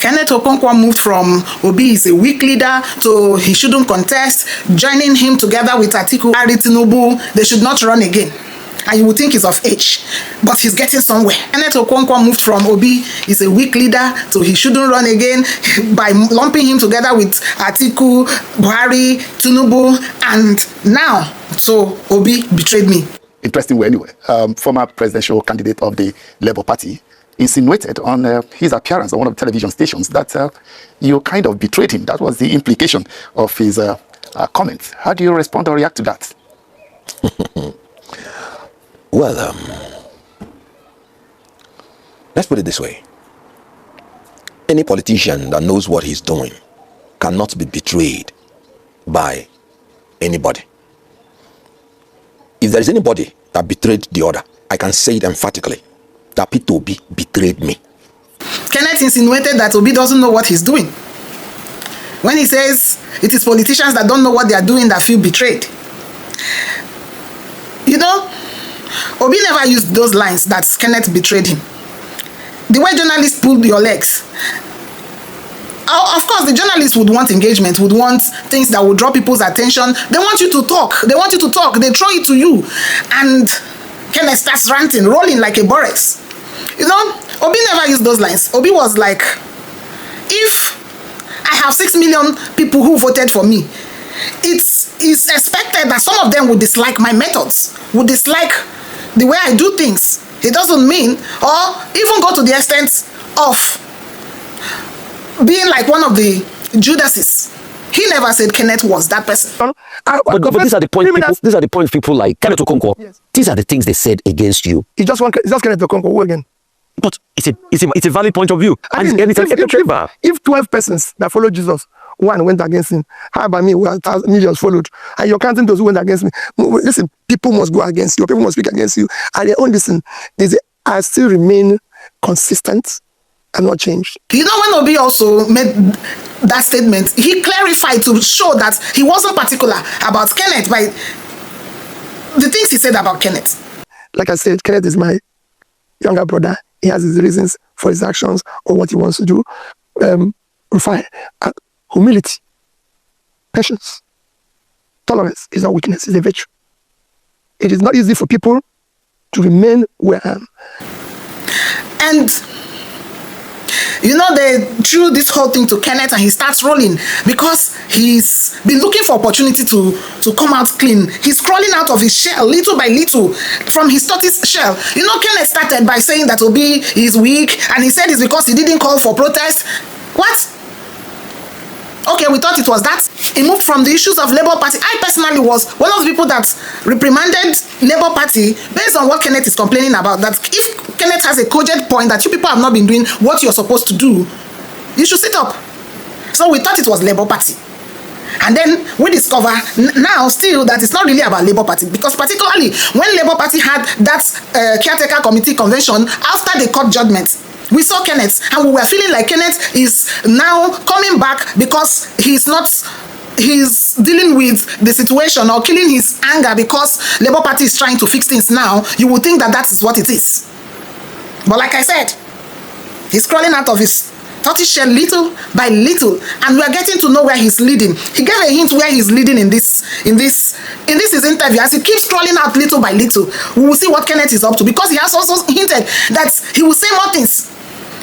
Kenneth Okonkwo moved from Obi is a weak leader to he shouldn't contest, joining him together with Atiku Tinubu, they should not run again. And you would think he's of age, but he's getting somewhere. Kenneth Okonkwo moved from Obi is a weak leader to he shouldn't run again by lumping him together with Atiku, Buhari, Tinubu, and now, so Obi betrayed me. Interesting way anyway. Former presidential candidate of the Labour Party insinuated on his appearance on one of the television stations that you kind of betrayed him. That was the implication of his comments. How do you respond or react to that? Well, let's put it this way. Any politician that knows what he's doing cannot be betrayed by anybody. If there is anybody that betrayed the other, I can say it emphatically, that Peter Obi betrayed me. Kenneth insinuated that Obi doesn't know what he's doing. When he says it is politicians that don't know what they are doing that feel betrayed. You know, Obi never used those lines that Kenneth betrayed him. The way journalists pulled your legs. Of course, the journalists would want engagement, would want things that would draw people's attention. They want you to talk. They want you to talk. They throw it to you. And Kenneth starts ranting, rolling like a borex. You know, Obi never used those lines. Obi was like, if I have 6 million people who voted for me, it's expected that some of them would dislike my methods, would dislike the way I do things. It doesn't mean, or even go to the extent of being like one of the Judases. He never said Kenneth was that person. But these are the points people, these are the points people like Kenneth Okonkwo. Yes. These are the things they said against you. It's just Kenneth Okonkwo. Who again? But it's a valid point of view. If 12 persons that followed Jesus, one went against him, how about me, where millions followed, and you're counting those who went against me? Listen, people must go against you, people must speak against you, and they own listen. I still remain consistent and not changed. You know, when Obi also made that statement, he clarified to show that he wasn't particular about Kenneth by the things he said about Kenneth. Like I said, Kenneth is my younger brother. He has his reasons for his actions or what he wants to do. Humility, patience, tolerance is not weakness, it's a virtue. It is not easy for people to remain where I am. And you know, they threw this whole thing to Kenneth and he starts rolling because he's been looking for opportunity to come out clean. He's crawling out of his shell little by little from his tortoise shell. You know, Kenneth started by saying that Obi is weak and he said it's because he didn't call for protest. What? Okay, we thought it was that. He moved from the issues of Labour Party. I personally was one of the people that reprimanded Labour Party based on what Kenneth is complaining about. That if Kenneth has a cogent point that you people have not been doing what you're supposed to do, you should sit up. So we thought it was Labour Party. And then we discover now still that it's not really about Labour Party, because particularly when Labour Party had that caretaker committee convention after the court judgment, we saw Kenneth and we were feeling like Kenneth is now coming back because he's dealing with the situation or killing his anger because Labour Party is trying to fix things now. You would think that that is what it is. But like I said, he's crawling out of his tortoise shell little by little, and we are getting to know where he's leading. He gave a hint where he's leading in this his interview. As he keeps crawling out little by little, we will see what Kenneth is up to, because he has also hinted that he will say more things.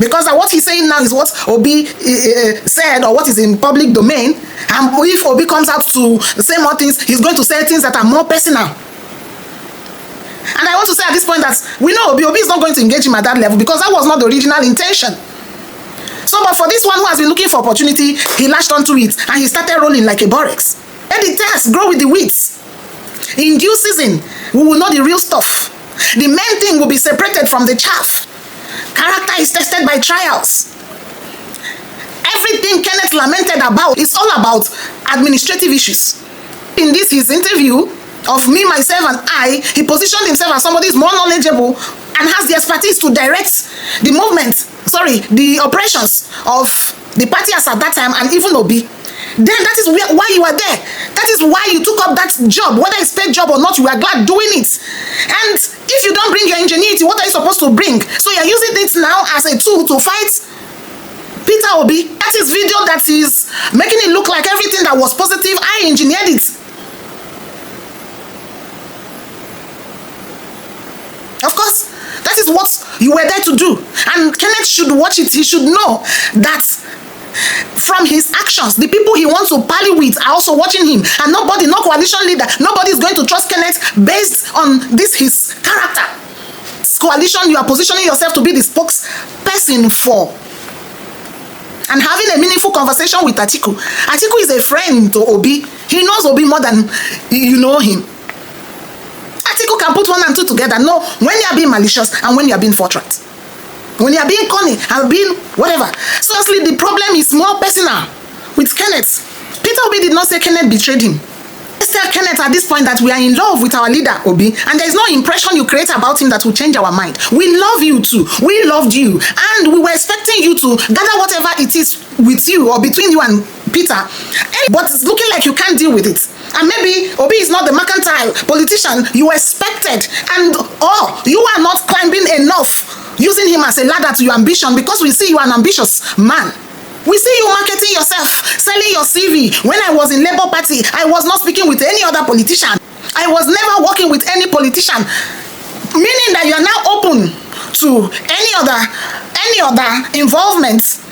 Because what he's saying now is what Obi said, or what is in public domain. And if Obi comes out to say more things, he's going to say things that are more personal. And I want to say at this point that we know Obi is not going to engage him at that level, because that was not the original intention. So, but for this one who has been looking for opportunity, he latched onto it and he started rolling like a borex. Let the tares grow with the weeds. In due season, we will know the real stuff. The main thing will be separated from the chaff. Character is tested by trials. Everything Kenneth lamented about is all about administrative issues. In this his interview of me, myself, and I, he positioned himself as somebody who is more knowledgeable and has the expertise to direct the movement, the operations of the party as at that time, and even Obi. Then that is why you are there. That is why you took up that job. Whether it's paid job or not, you are glad doing it. And if you don't bring your ingenuity, what are you supposed to bring? So you're using it now as a tool to fight Peter Peter Obi. That is video that is making it look like everything that was positive, I engineered it. Of course, that is what you were there to do. And Kenneth should watch it. He should know that from his actions, the people he wants to parley with are also watching him. And nobody, no coalition leader, nobody is going to trust Kenneth based on this, his character. This coalition, you are positioning yourself to be the spokesperson for. And having a meaningful conversation with Atiku. Atiku is a friend to Obi. He knows Obi more than you know him. Atiku can put 1 and 2 together. No, when you are being malicious and when you are being forthright. When you are being cunning and being whatever. So honestly, the problem is more personal with Kenneth. Peter Obi did not say Kenneth betrayed him. Let's tell Kenneth at this point that we are in love with our leader, Obi, and there is no impression you create about him that will change our mind. We love you too. We loved you. And we were expecting you to gather whatever it is with you or between you and Peter. But it's looking like you can't deal with it. And maybe Obi is not the mercantile politician you expected. And you are not climbing enough, using him as a ladder to your ambition, because we see you are an ambitious man. We see you marketing yourself, selling your CV. When I was in Labour Party, I was not speaking with any other politician. I was never working with any politician. Meaning that you are now open to any other involvement.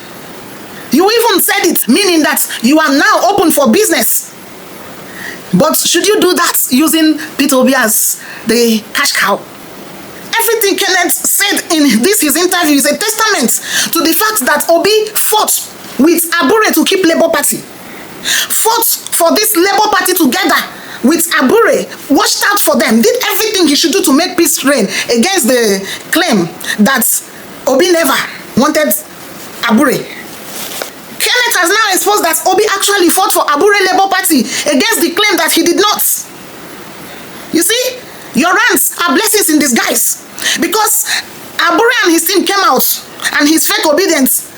You even said it, meaning that you are now open for business. But should you do that using Peter Obi as the cash cow? Everything Kenneth said in his interview is a testament to the fact that Obi fought with Abure to keep Labour Party. Fought for this Labour Party together with Abure, watched out for them, did everything he should do to make peace reign against the claim that Obi never wanted Abure. Kenneth has now exposed that Obi actually fought for Abure Labour Party against the claim that he did not. You see, your rants are blessings in disguise, because Abure and his team came out, and his fake obedience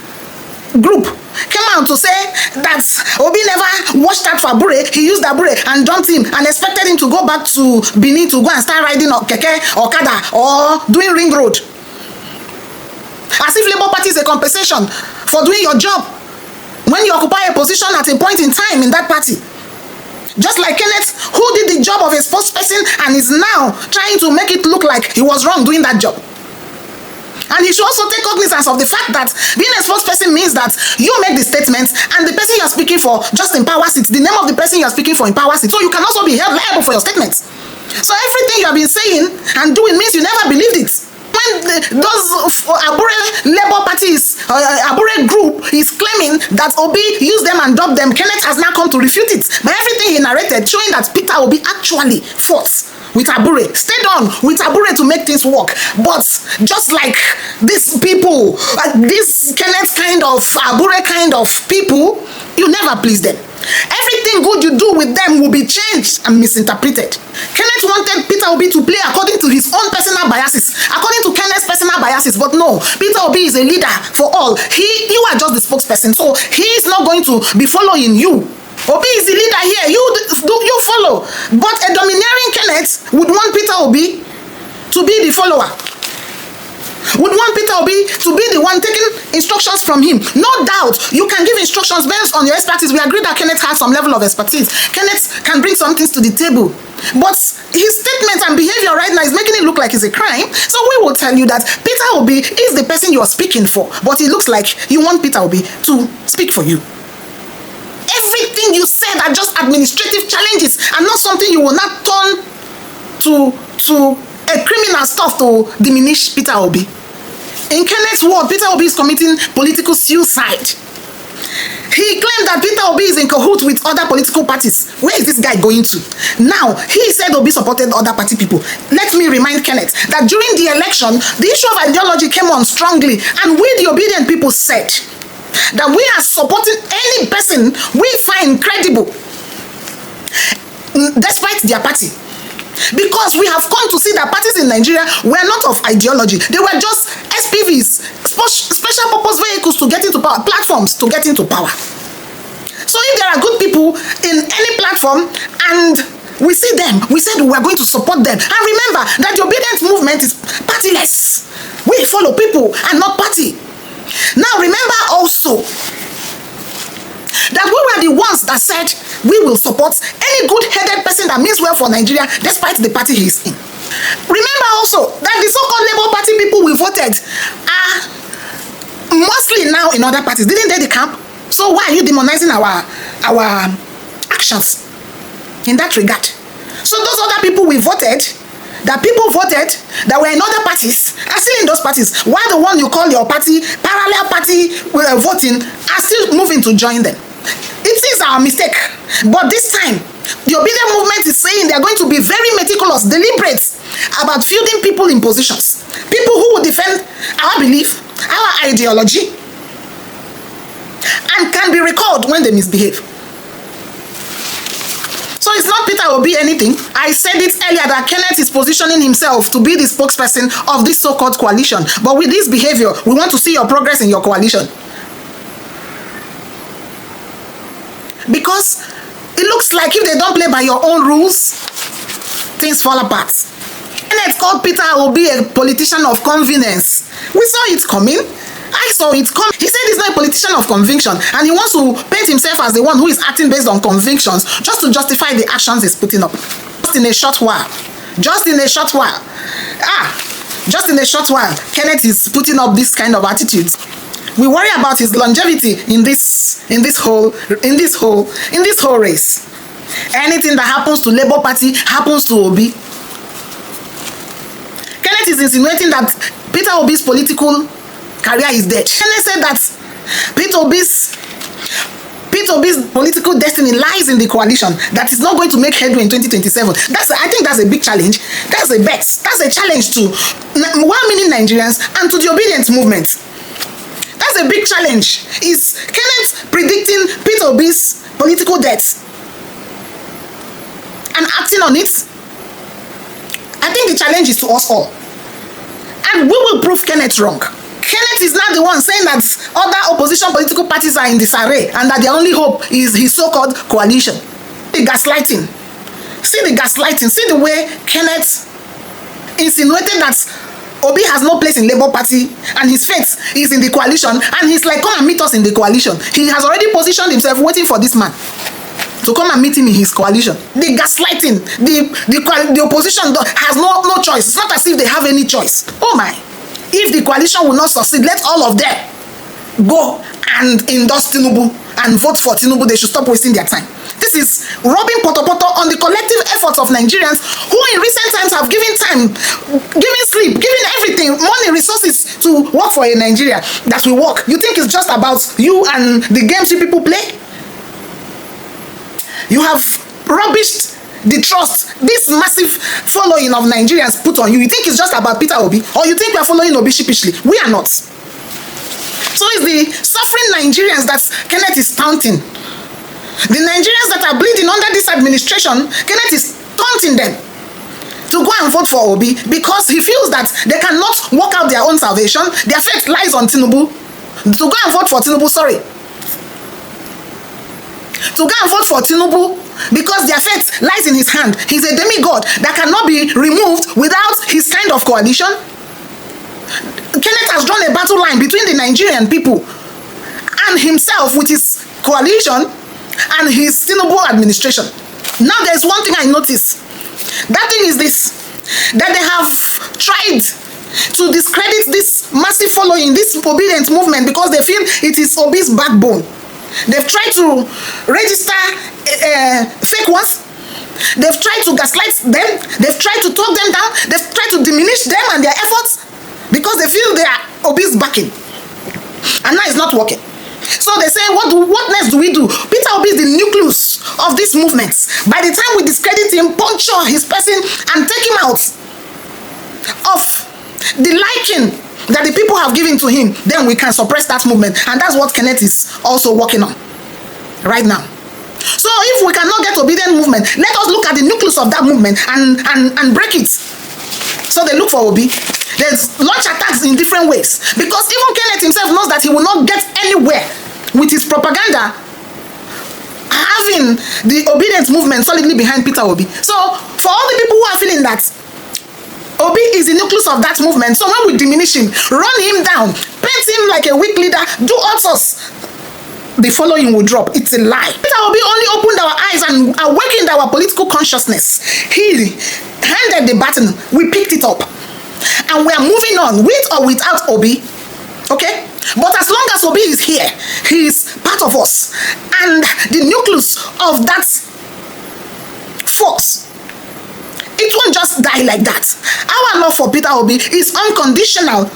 group came out to say that Obi never watched out for Abure. He used Abure and dumped him and expected him to go back to Benin to go and start riding Keke, Okada, or doing ring road. As if Labour Party is a compensation for doing your job when you occupy a position at a point in time in that party. Just like Kenneth, who did the job of a spokesperson and is now trying to make it look like he was wrong doing that job. And he should also take cognizance of the fact that being a spokesperson means that you make the statements and the person you are speaking for just empowers it. The name of the person you are speaking for empowers it. So you can also be held liable for your statements. So everything you have been saying and doing means you never believed it. When those Abure Labour Parties, Abure group is claiming that Obi used them and dumped them, Kenneth has now come to refute it. But everything he narrated showing that Peter Obi actually fought with Abure, stayed on with Abure to make things work. But just like these people, this Kenneth kind of, Abure kind of people, you never please them. Everything good you do with them will be changed and misinterpreted. Kenneth wanted Peter Obi to play according to his own personal biases, according to Kenneth's personal biases, but no, Peter Obi is a leader for all. You are just the spokesperson, so he is not going to be following you. Obi is the leader here, you follow. But a domineering Kenneth would want Peter Obi to be the follower. Would want Peter Obi to be the one taking instructions from him. No doubt, you can give instructions based on your expertise. We agree that Kenneth has some level of expertise. Kenneth can bring some things to the table. But his statement and behavior right now is making it look like it's a crime. So we will tell you that Peter Obi is the person you are speaking for. But it looks like you want Peter Obi to speak for you. Everything you said are just administrative challenges and not something you will not turn to a criminal stuff to diminish Peter Obi. In Kenneth's word, Peter Obi is committing political suicide. He claimed that Peter Obi is in cahoots with other political parties. Where is this guy going to? Now, he said Obi supported other party people. Let me remind Kenneth that during the election, the issue of ideology came on strongly, and we, the obedient people, said that we are supporting any person we find credible, despite their party. Because we have come to see that parties in Nigeria were not of ideology. They were just SPVs, special purpose vehicles to get into power, platforms to get into power. So if there are good people in any platform and we see them, we said we are going to support them. And remember that the obedient movement is partyless. We follow people and not party. Now remember also has said, we will support any good-headed person that means well for Nigeria, despite the party he is in. Remember also that the so-called Labour Party people we voted are mostly now in other parties. Didn't they decamp? So why are you demonizing our actions in that regard? So those other people we voted, that people voted that were in other parties, are still in those parties. While the one you call your party, parallel party, voting, are still moving to join them. It is our mistake. But this time, the obedient movement is saying they are going to be very meticulous, deliberate about fielding people in positions. People who will defend our belief, our ideology, and can be recalled when they misbehave. So it's not Peter Obi anything. I said it earlier that Kenneth is positioning himself to be the spokesperson of this so-called coalition. But with this behavior, we want to see your progress in your coalition. Because it looks like if they don't play by your own rules, things fall apart. Kenneth called Peter Obi a politician of convenience. We saw it coming. I saw it come. He said he's not a politician of conviction, and he wants to paint himself as the one who is acting based on convictions, just to justify the actions he's putting up. Just in a short while. Just in a short while, Kenneth is putting up this kind of attitude. We worry about his longevity in this whole race. Anything that happens to Labour Party happens to Obi. Kenneth is insinuating that Peter Obi's political career is dead. Kenneth said that Peter Obi's political destiny lies in the coalition, that is not going to make headway in 2027. I think that's a big challenge. That's a bet. That's a challenge to 1 million Nigerians and to the obedient movement. That's a big challenge. Is Kenneth predicting Peter Obi's political death and acting on it? I think the challenge is to us all. And we will prove Kenneth wrong. Kenneth is not the one saying that other opposition political parties are in disarray and that their only hope is his so-called coalition. The gaslighting. See the gaslighting. See the way Kenneth insinuated that Obi has no place in Labour Party and his fate is in the coalition, and he's like, come and meet us in the coalition. He has already positioned himself waiting for this man to come and meet him in his coalition. The gaslighting. The opposition has no choice. It's not as if they have any choice. Oh my. If the coalition will not succeed, let all of them go and endorse Tinubu and vote for Tinubu. They should stop wasting their time. This is rubbing potopoto on the collective efforts of Nigerians who in recent times have given time, giving sleep, giving everything, money, resources to work for a Nigeria that will work. You think it's just about you and the games you people play? You have rubbished the trust this massive following of Nigerians put on you. You think it's just about Peter Obi, or you think we are following Obi sheepishly? We are not. So it's the suffering Nigerians that Kenneth is taunting. The Nigerians that are bleeding under this administration, Kenneth is taunting them to go and vote for Obi because he feels that they cannot work out their own salvation. Their fate lies on Tinubu. To go and vote for Tinubu, to go and vote for Tinubu because their fate lies in his hand. He's a demigod that cannot be removed without his kind of coalition. Kenneth has drawn a battle line between the Nigerian people and himself with his coalition and his Tinubu administration. Now there's one thing I notice. That thing is this, that they have tried to discredit this massive following, this obedient movement, because they feel it is Obi's backbone. They've tried to register fake ones. They've tried to gaslight them. They've tried to talk them down. They've tried to diminish them and their efforts because they feel they are Obi's backing. And now it's not working. So they say, what next do we do? Peter Obi is the nucleus of this movement. By the time we discredit him, puncture his person, and take him out of the liking that the people have given to him, then we can suppress that movement. And that's what Kenneth is also working on right now. So if we cannot get obedient movement, let us look at the nucleus of that movement and break it. So they look for Obi. There's launch attacks in different ways, because even Kenneth himself knows that he will not get anywhere with his propaganda having the obedient movement solidly behind Peter Obi. So for all the people who are feeling that Obi is the nucleus of that movement, so when we diminish him, run him down, paint him like a weak leader, do all sorts, the following will drop. It's a lie. Peter Obi only opened our eyes and awakened our political consciousness. He handed the baton. We picked it up. And we are moving on, with or without Obi. Okay? But as long as Obi is here, he is part of us. And the nucleus of that force, it won't just die like that. Our love for Peter Obi is unconditional.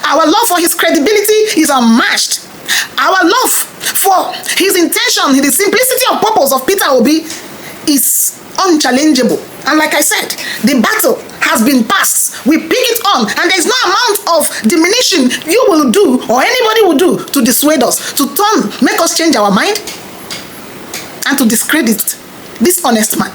Our love for his credibility is unmatched. Our love for his intention, the simplicity of purpose of Peter Obi is unchallengeable. And like I said, the battle has been passed. We pick it on, and there's no amount of diminishing you will do or anybody will do to dissuade us, to make us change our mind, and to discredit this honest man.